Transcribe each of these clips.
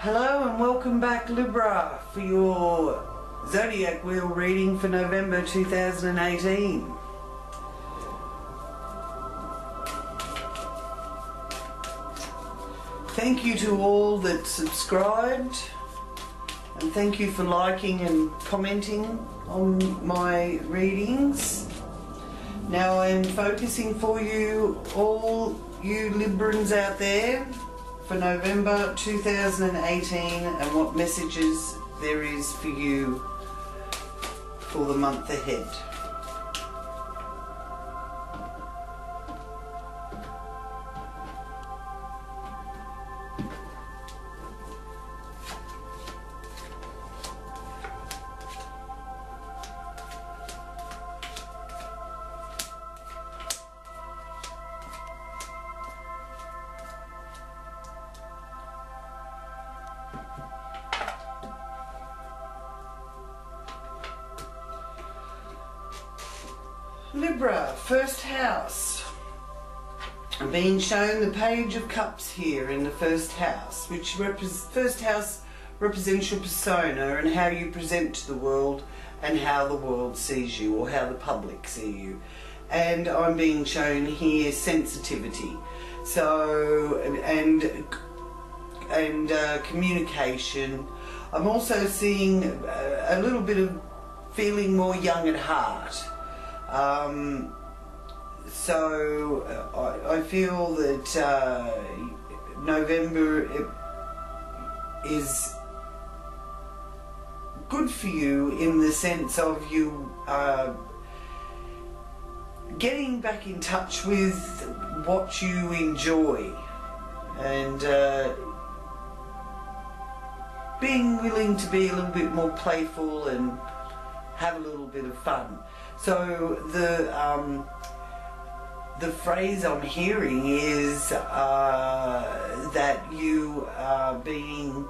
Hello and welcome back, Libra, for your zodiac wheel reading for November 2018. Thank you to all that subscribed, and thank you for liking and commenting on my readings. Now I'm focusing for you, all you Librans out there, for November 2018 and what messages there is for you for the month ahead. Libra, first house. I'm being shown the Page of Cups here in the first house, which first house represents your persona and how you present to the world and how the world sees you, or how the public see you. And I'm being shown here sensitivity, so and communication. I'm also seeing a little bit of feeling more young at heart. I feel that November is good for you in the sense of you getting back in touch with what you enjoy and being willing to be a little bit more playful and have a little bit of fun. So the phrase I'm hearing is that you are being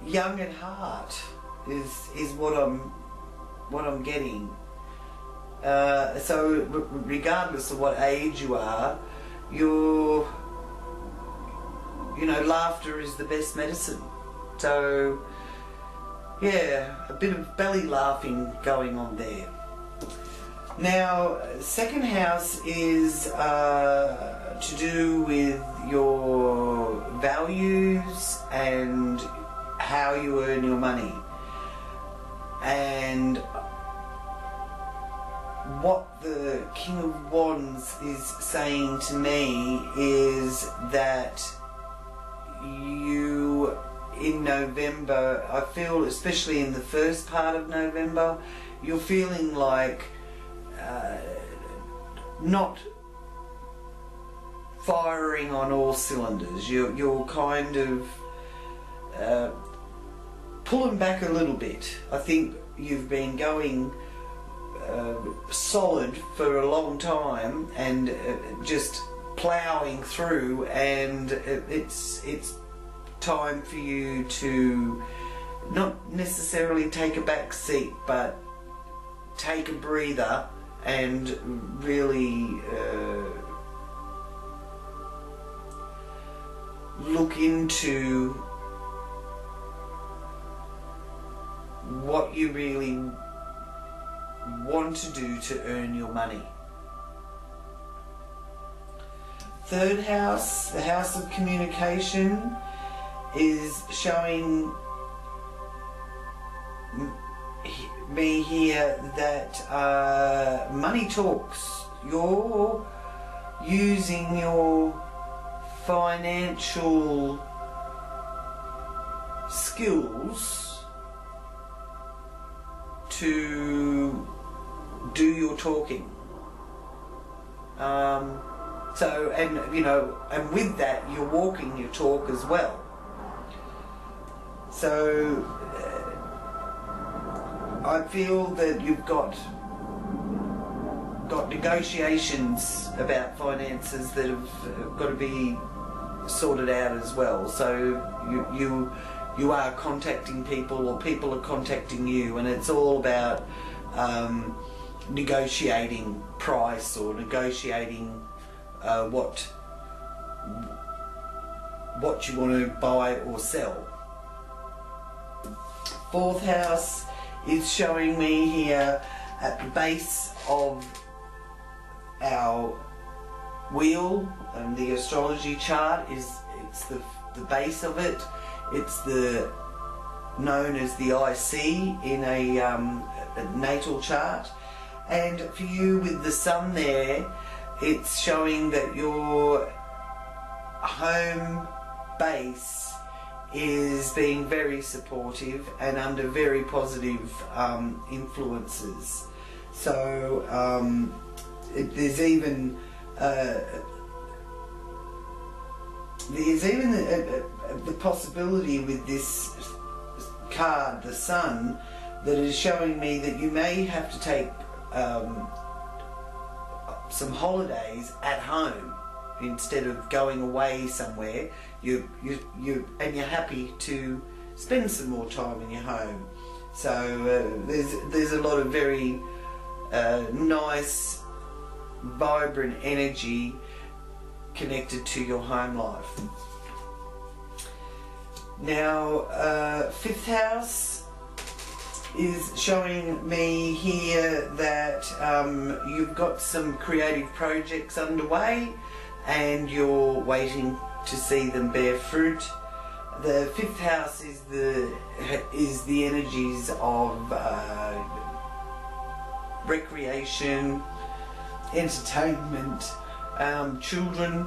young at heart is what I'm getting. So regardless of what age you are, laughter is the best medicine. So yeah, a bit of belly laughing going on there. Now, second house is to do with your values and how you earn your money. And what the King of Wands is saying to me is that you, in November, I feel, especially in the first part of November, you're feeling like not firing on all cylinders. You're kind of pulling back a little bit. I think you've been going solid for a long time and just ploughing through, and it's time for you to not necessarily take a back seat, but take a breather and really look into what you really want to do to earn your money. Third house, the house of communication, is showing me here that money talks. You're using your financial skills to do your talking. And with that, you're walking your talk as well. So I feel that you've got negotiations about finances that have got to be sorted out as well. So you are contacting people, or people are contacting you, and it's all about negotiating price, or negotiating what you want to buy or sell. Fourth house is showing me here at the base of our wheel, and the astrology chart it's the base of it. It's the known as the IC in a natal chart, and for you with the sun there, it's showing that your home base is being very supportive and under very positive influences. So there's even the possibility with this card, the sun, that is showing me that you may have to take some holidays at home instead of going away somewhere. You're happy to spend some more time in your home. So there's a lot of very nice, vibrant energy connected to your home life. Now, fifth house is showing me here that you've got some creative projects underway and you're waiting to see them bear fruit. The fifth house is the energies of recreation, entertainment, children,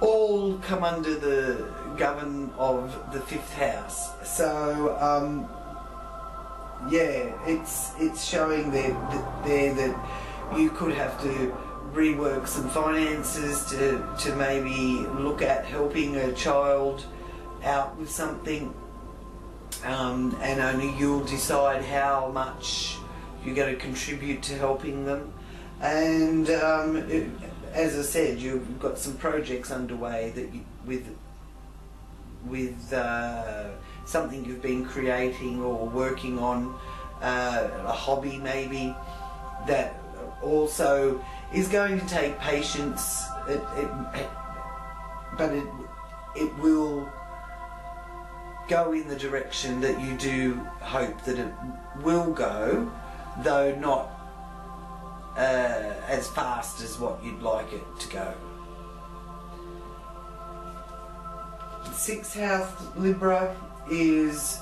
all come under the govern of the fifth house. So yeah, it's showing there that you could have to rework some finances to maybe look at helping a child out with something, and only you'll decide how much you're going to contribute to helping them. And as I said, you've got some projects underway that with something you've been creating or working on, a hobby maybe, that also is going to take patience, but it will go in the direction that you do hope that it will go, though not as fast as what you'd like it to go. Sixth house, Libra, is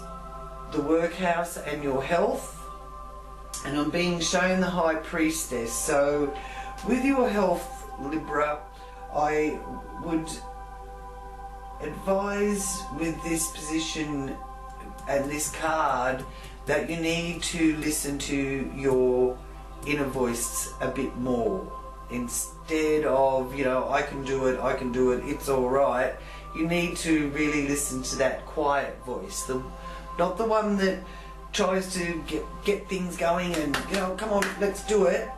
the workhouse and your health, and I'm being shown the High Priestess. So with your health, Libra, I would advise with this position and this card that you need to listen to your inner voice a bit more. Instead of, you know, I can do it, it's alright. You need to really listen to that quiet voice, not the one that tries to get things going and, you know, come on, let's do it.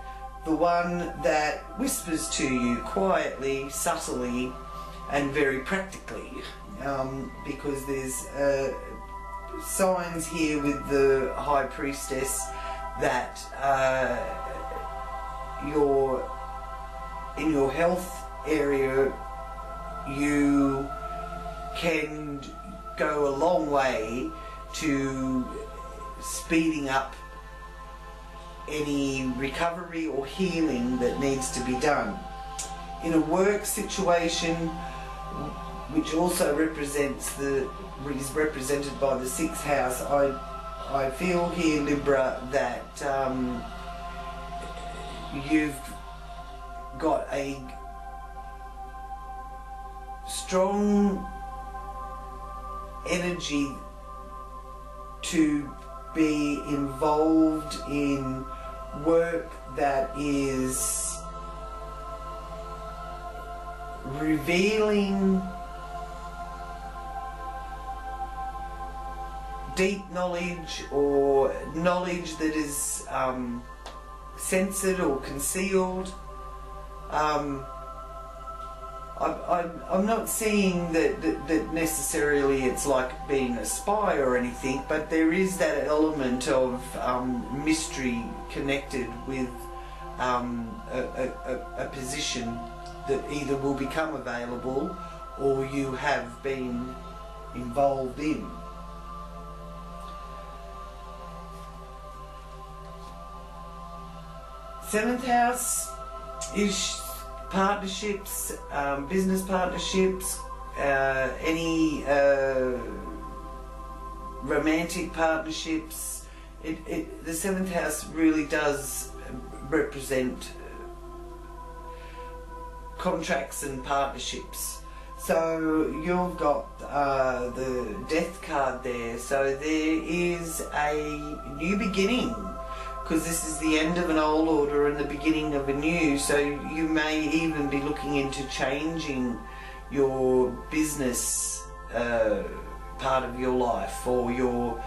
The one that whispers to you quietly, subtly, and very practically, because there's signs here with the High Priestess that in your health area you can go a long way to speeding up any recovery or healing that needs to be done. In a work situation, which also is represented by the sixth house, I feel here, Libra, that you've got a strong energy to be involved in work that is revealing deep knowledge, or knowledge that is censored or concealed. I'm not seeing that necessarily it's like being a spy or anything, but there is that element of mystery connected with a position that either will become available or you have been involved in. Seventh house is partnerships, business partnerships, any romantic partnerships. The seventh house really does represent contracts and partnerships. So you've got the death card there. So there is a new beginning, because this is the end of an old order and the beginning of a new. So you may even be looking into changing your business part of your life, or your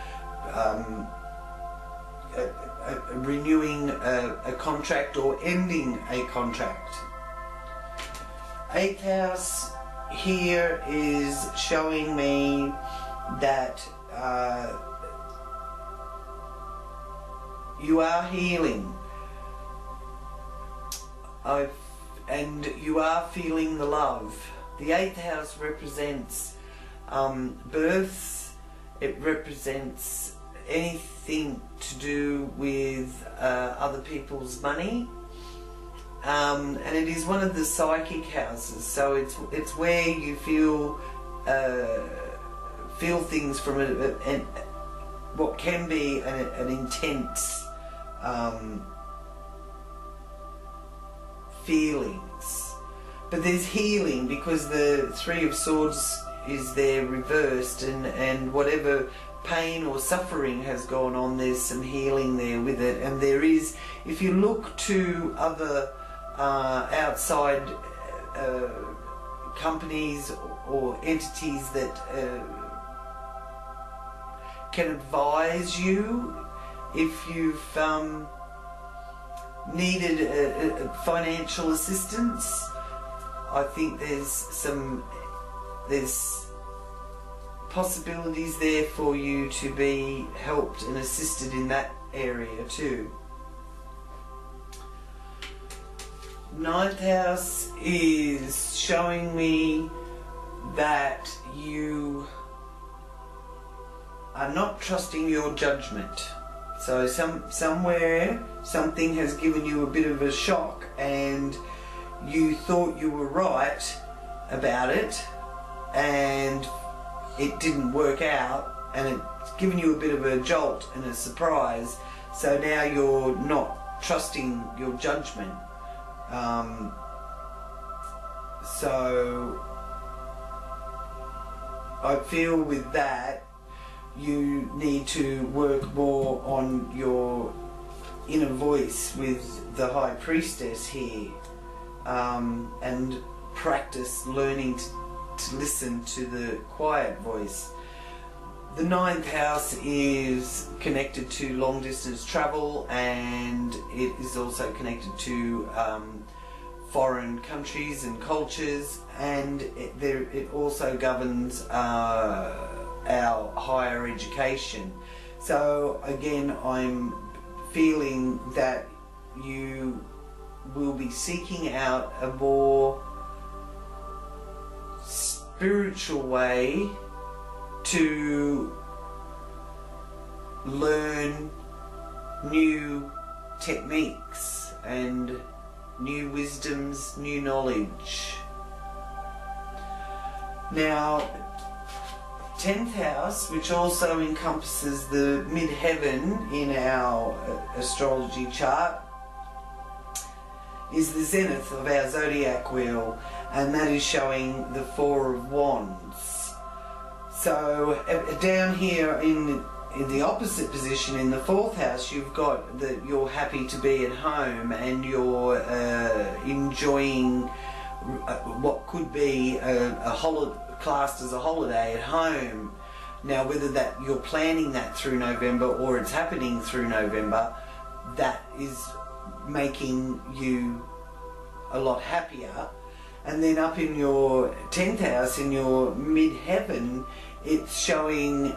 renewing a contract or ending a contract. Eighth house here is showing me that you are healing, and you are feeling the love. The eighth house represents birth. It represents anything to do with other people's money, and it is one of the psychic houses. So it's where you feel things from what can be an intense feelings, but there's healing, because the Three of Swords is there reversed, and whatever pain or suffering has gone on, there's some healing there with it. And there is, if you look to other outside companies or entities that can advise you if you've needed financial assistance, I think there's possibilities there for you to be helped and assisted in that area too. Ninth house is showing me that you are not trusting your judgment. So somewhere something has given you a bit of a shock, and you thought you were right about it, and it didn't work out, and it's given you a bit of a jolt and a surprise. So now you're not trusting your judgment. So I feel with that, you need to work more on your inner voice with the High Priestess here, and practice learning to listen to the quiet voice. The ninth house is connected to long distance travel, and it is also connected to foreign countries and cultures, and it also governs our higher education. So again, I'm feeling that you will be seeking out a more spiritual way to learn new techniques and new wisdoms, new knowledge. Now, 10th house, which also encompasses the midheaven in our astrology chart, is the zenith of our zodiac wheel, and that is showing the Four of Wands. So down here in the opposite position, in the 4th house, you've got that you're happy to be at home, and you're enjoying what could be a holiday, classed as a holiday at home. Now, whether that you're planning that through November or it's happening through November, that is making you a lot happier. And then up in your 10th house, in your midheaven, it's showing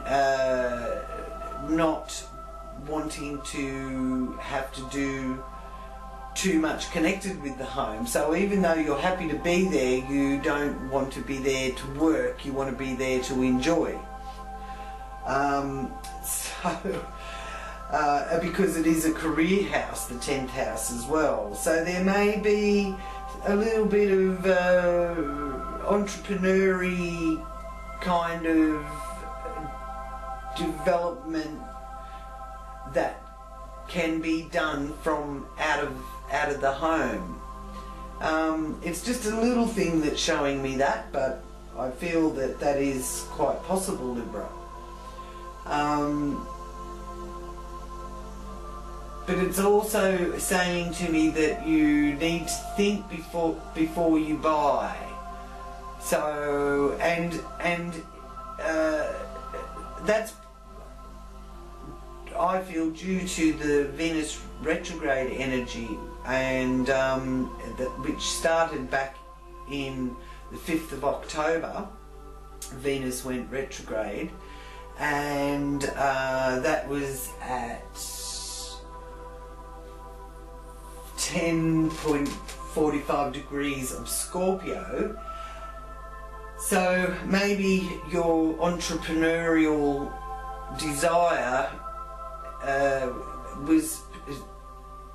not wanting to have to do too much connected with the home. So even though you're happy to be there, you don't want to be there to work, you want to be there to enjoy. Because it is a career house, the 10th house as well. So there may be a little bit of entrepreneurial kind of development that can be done from out of the home. It's just a little thing that's showing me that, but I feel that that is quite possible, Libra. But it's also saying to me that you need to think before you buy. So that's, I feel, due to the Venus retrograde energy, and which started back in the 5th of October. Venus went retrograde, and that was at 10.45 degrees of Scorpio. So maybe your entrepreneurial desire was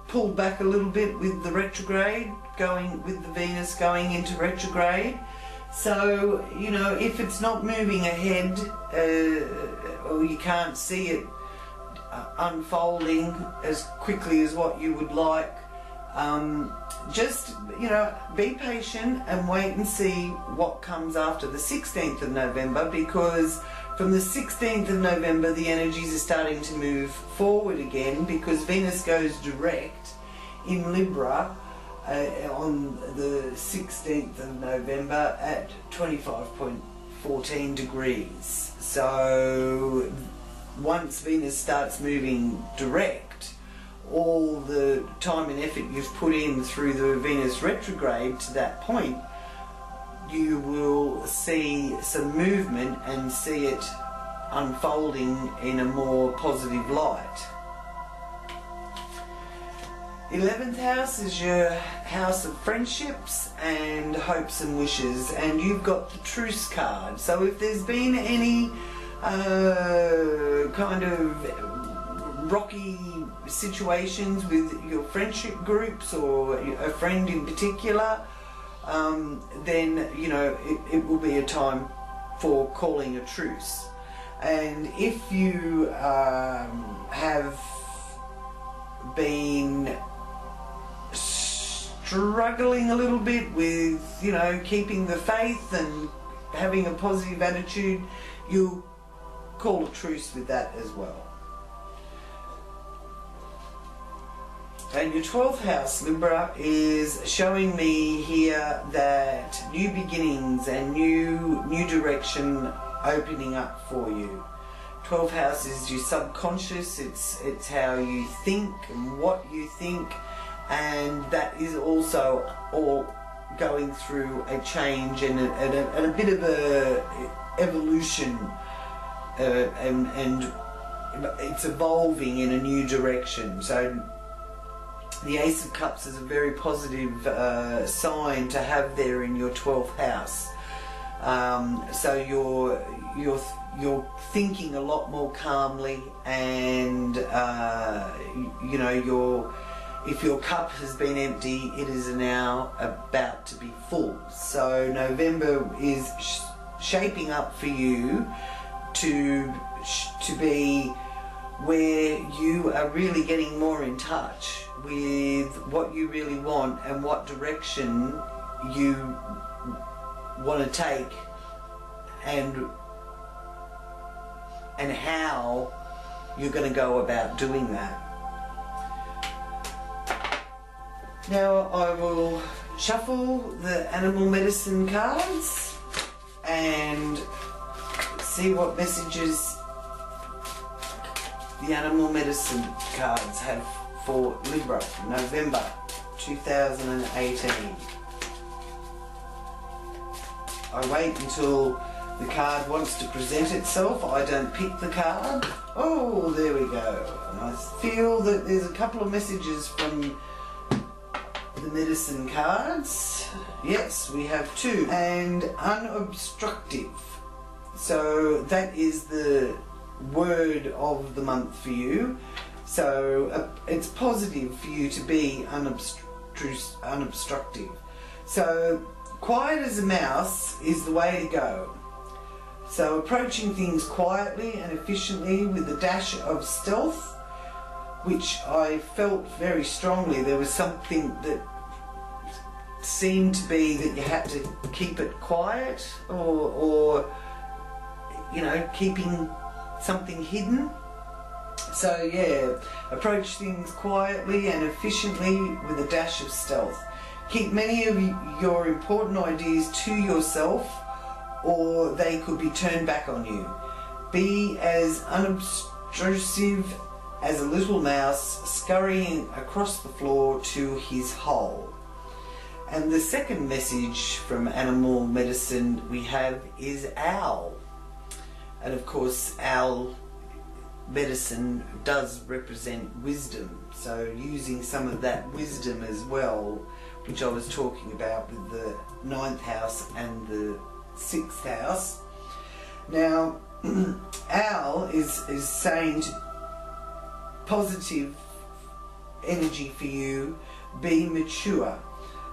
pulled back a little bit with the retrograde, with the Venus going into retrograde. So, you know, if it's not moving ahead, or you can't see it unfolding as quickly as what you would like, just, you know, be patient and wait and see what comes after the 16th of November, because from the 16th of November the energies are starting to move forward again, because Venus goes direct in Libra on the 16th of November at 25.14 degrees. So once Venus starts moving direct, all the time and effort you've put in through the Venus retrograde to that point, you will see some movement and see it unfolding in a more positive light. 11th house is your house of friendships and hopes and wishes, and you've got the Truce card. So if there's been any kind of rocky situations with your friendship groups or a friend in particular, then, you know, it will be a time for calling a truce. And if you have been struggling a little bit with, you know, keeping the faith and having a positive attitude, you'll call a truce with that as well. And your 12th house, Libra, is showing me here that new beginnings and new direction opening up for you. 12th house is your subconscious, it's how you think and what you think, and that is also all going through a change and a bit of a evolution, and it's evolving in a new direction. So the Ace of Cups is a very positive sign to have there in your 12th house. So you're thinking a lot more calmly, and you know, if your cup has been empty, it is now about to be full. So November is shaping up for you to be where you are really getting more in touch with what you really want and what direction you want to take, and how you're going to go about doing that. Now I will shuffle the animal medicine cards and see what messages the animal medicine cards have for Libra, November 2018. I wait until the card wants to present itself. I don't pick the card. Oh, there we go. And I feel that there's a couple of messages from the medicine cards. Yes, we have 2. And unobstructive. So that is the word of the month for you. So it's positive for you to be unobstructive. So quiet as a mouse is the way to go. So approaching things quietly and efficiently with a dash of stealth, which I felt very strongly. There was something that seemed to be that you had to keep it quiet, or you know, keeping something hidden. So yeah, approach things quietly and efficiently with a dash of stealth. Keep many of your important ideas to yourself, or they could be turned back on you. Be as unobtrusive as a little mouse scurrying across the floor to his hole. And the second message from animal medicine we have is owl. And of course, owl medicine does represent wisdom. So using some of that wisdom as well, which I was talking about with the 9th house and the 6th house. Now, owl is saying positive energy for you. Be mature.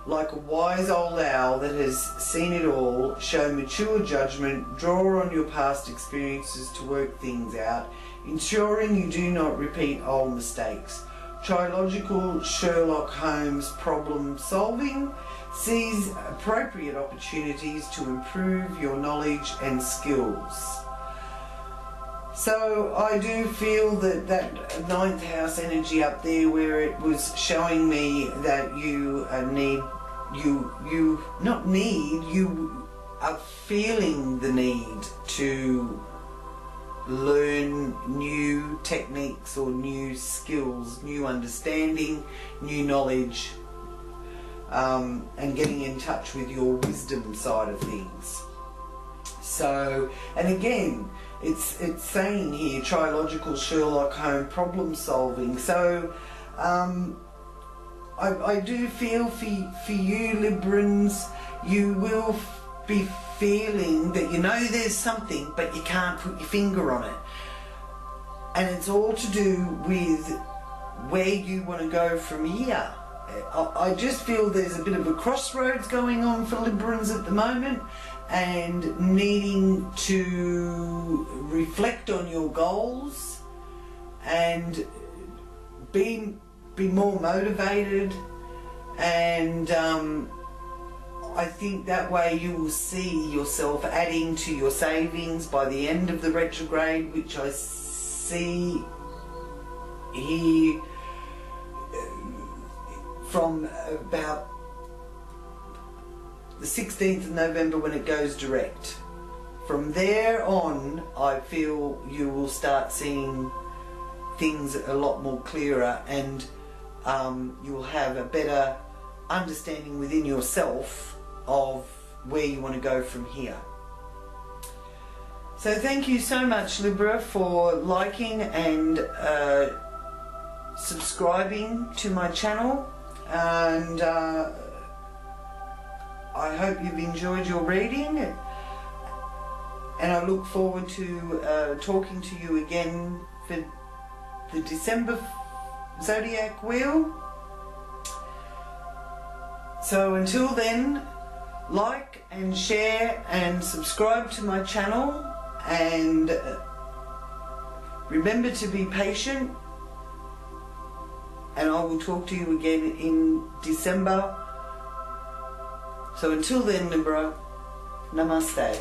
Like a wise old owl that has seen it all, show mature judgment, draw on your past experiences to work things out, ensuring you do not repeat old mistakes. Try logical Sherlock Holmes problem solving. Seize appropriate opportunities to improve your knowledge and skills. So I do feel that 9th house energy up there, where it was showing me that you you are feeling the need to learn new techniques or new skills, new understanding, new knowledge, and getting in touch with your wisdom side of things. So, and again, it's saying here, try logical Sherlock Holmes problem solving. So I do feel for you Librans, you will be feeling that you know there's something, but you can't put your finger on it. And it's all to do with where you want to go from here. I just feel there's a bit of a crossroads going on for Librans at the moment, and needing to reflect on your goals and be more motivated, and I think that way you will see yourself adding to your savings by the end of the retrograde, which I see here from about the 16th of November when it goes direct. From there on, I feel you will start seeing things a lot more clearer, and you will have a better understanding within yourself of where you want to go from here. So thank you so much, Libra, for liking and subscribing to my channel, and I hope you've enjoyed your reading, and I look forward to talking to you again for the December Zodiac Wheel. So until then, like and share and subscribe to my channel, and remember to be patient, and I will talk to you again in December. So until then, Libra, namaste.